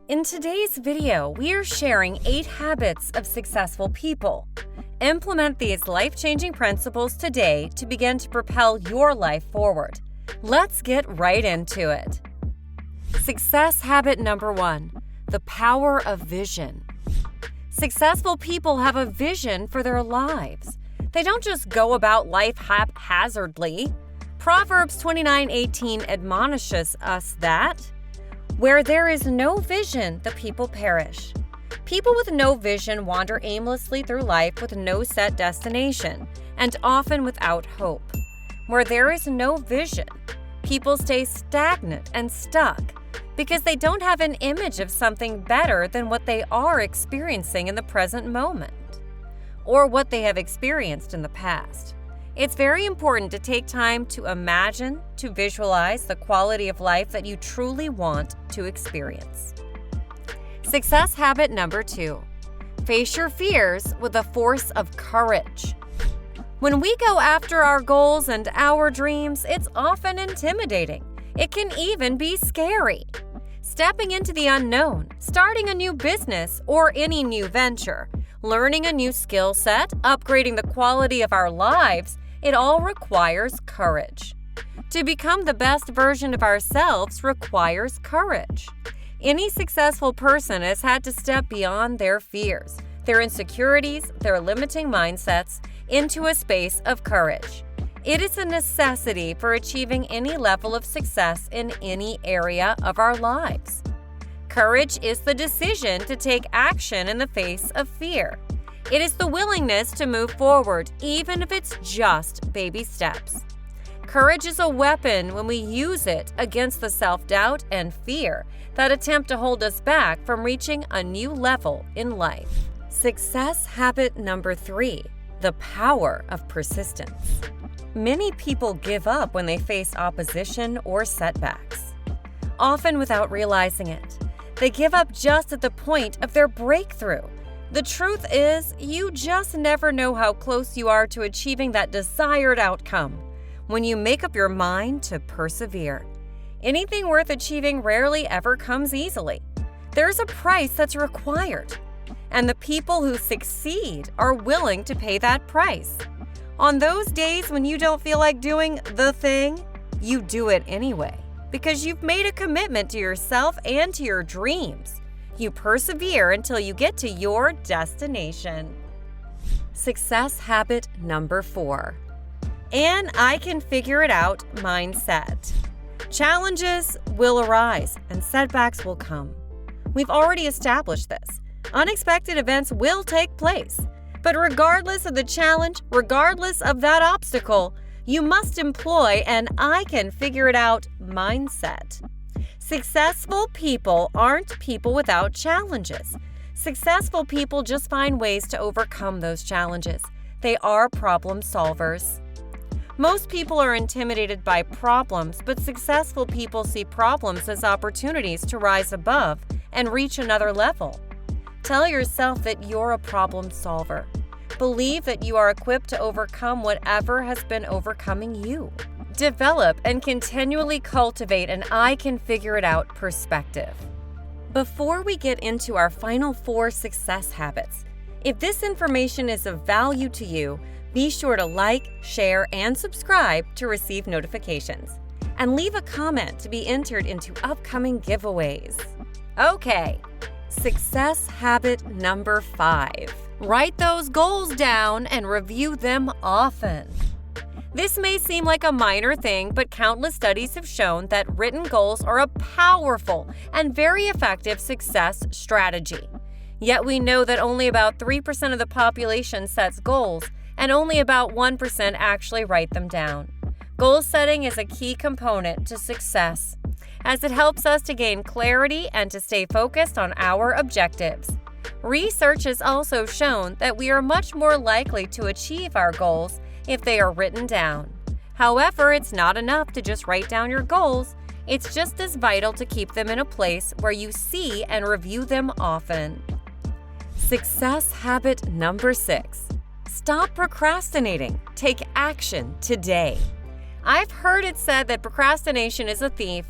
In today's video, we are sharing 8 habits of successful people. Implement these life-changing principles today to begin to propel your life forward. Let's get right into it. Success habit number 1, the power of vision. Successful people have a vision for their lives. They don't just go about life haphazardly. Proverbs 29:18 admonishes us that where there is no vision, the people perish. People with no vision wander aimlessly through life with no set destination, and often without hope. Where there is no vision, people stay stagnant and stuck because they don't have an image of something better than what they are experiencing in the present moment, or what they have experienced in the past. It's very important to take time to imagine, to visualize the quality of life that you truly want to experience. Success habit number 2, face your fears with a force of courage. When we go after our goals and our dreams, it's often intimidating. It can even be scary. Stepping into the unknown, starting a new business or any new venture, learning a new skill set, upgrading the quality of our lives, it all requires courage. To become the best version of ourselves requires courage. Any successful person has had to step beyond their fears, their insecurities, their limiting mindsets, into a space of courage. It is a necessity for achieving any level of success in any area of our lives. Courage is the decision to take action in the face of fear. It is the willingness to move forward, even if it's just baby steps. Courage is a weapon when we use it against the self-doubt and fear that attempt to hold us back from reaching a new level in life. Success habit number 3, the power of persistence. Many people give up when they face opposition or setbacks, often without realizing it. They give up just at the point of their breakthrough. The truth is, you just never know how close you are to achieving that desired outcome when you make up your mind to persevere. Anything worth achieving rarely ever comes easily. There's a price that's required, and the people who succeed are willing to pay that price. On those days when you don't feel like doing the thing, you do it anyway, because you've made a commitment to yourself and to your dreams. You persevere until you get to your destination. Success habit number 4, an I can figure it out mindset. Challenges will arise and setbacks will come. We've already established this. Unexpected events will take place. But regardless of the challenge, regardless of that obstacle, you must employ an I can figure it out mindset. Successful people aren't people without challenges. Successful people just find ways to overcome those challenges. They are problem solvers. Most people are intimidated by problems, but successful people see problems as opportunities to rise above and reach another level. Tell yourself that you're a problem solver. Believe that you are equipped to overcome whatever has been overcoming you. Develop and continually cultivate an I can figure it out perspective. Before we get into our final 4 success habits, if this information is of value to you, be sure to like, share, and subscribe to receive notifications. And leave a comment to be entered into upcoming giveaways. Okay, success habit number 5. Write those goals down and review them often. This may seem like a minor thing, but countless studies have shown that written goals are a powerful and very effective success strategy. Yet we know that only about 3% of the population sets goals, and only about 1% actually write them down. Goal setting is a key component to success, as it helps us to gain clarity and to stay focused on our objectives. Research has also shown that we are much more likely to achieve our goals if they are written down. However, it's not enough to just write down your goals. It's just as vital to keep them in a place where you see and review them often. Success habit number 6. Stop procrastinating. Take action today. I've heard it said that procrastination is a thief.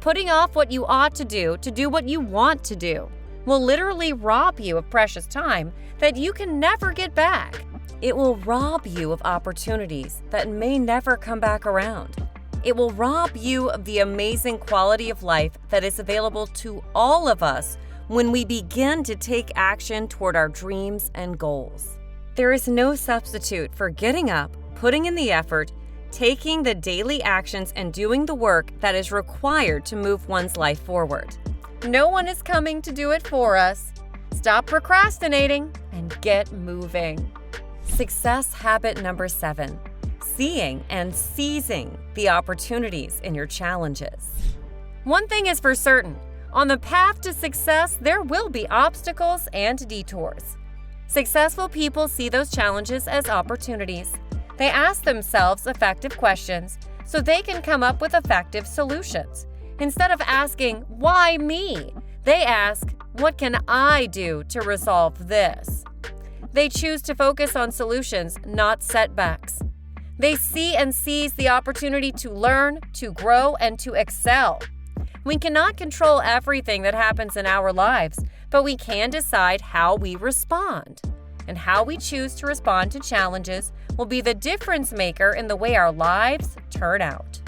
Putting off what you ought to do what you want to do, will literally rob you of precious time that you can never get back. It will rob you of opportunities that may never come back around. It will rob you of the amazing quality of life that is available to all of us when we begin to take action toward our dreams and goals. There is no substitute for getting up, putting in the effort, taking the daily actions, and doing the work that is required to move one's life forward. No one is coming to do it for us. Stop procrastinating and get moving. Success habit number 7, seeing and seizing the opportunities in your challenges. One thing is for certain, on the path to success, there will be obstacles and detours. Successful people see those challenges as opportunities. They ask themselves effective questions so they can come up with effective solutions. Instead of asking, "Why me?" they ask, "What can I do to resolve this?" They choose to focus on solutions, not setbacks. They see and seize the opportunity to learn, to grow, and to excel. We cannot control everything that happens in our lives, but we can decide how we respond. And how we choose to respond to challenges will be the difference maker in the way our lives turn out.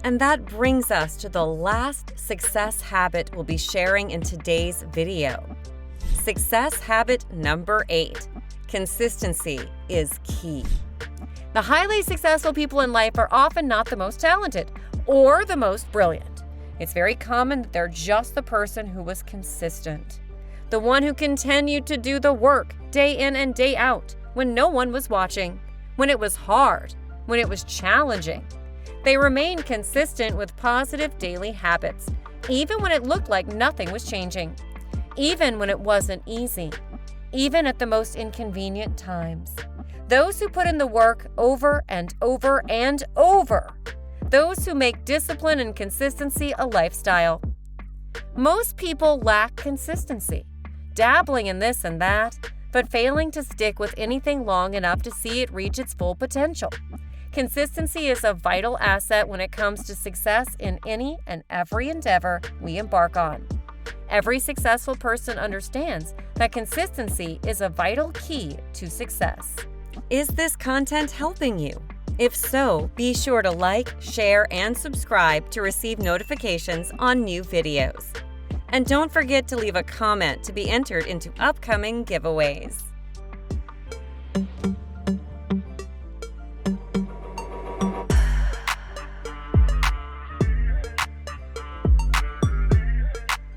And that brings us to the last success habit we'll be sharing in today's video. Success habit number 8. Consistency is key. The highly successful people in life are often not the most talented or the most brilliant. It's very common that they're just the person who was consistent. The one who continued to do the work day in and day out when no one was watching, when it was hard, when it was challenging. They remained consistent with positive daily habits, even when it looked like nothing was changing, even when it wasn't easy, even at the most inconvenient times. Those who put in the work over and over and over. Those who make discipline and consistency a lifestyle. Most people lack consistency, dabbling in this and that, but failing to stick with anything long enough to see it reach its full potential. Consistency is a vital asset when it comes to success in any and every endeavor we embark on. Every successful person understands that consistency is a vital key to success. Is this content helping you? If so, be sure to like, share, and subscribe to receive notifications on new videos. And don't forget to leave a comment to be entered into upcoming giveaways.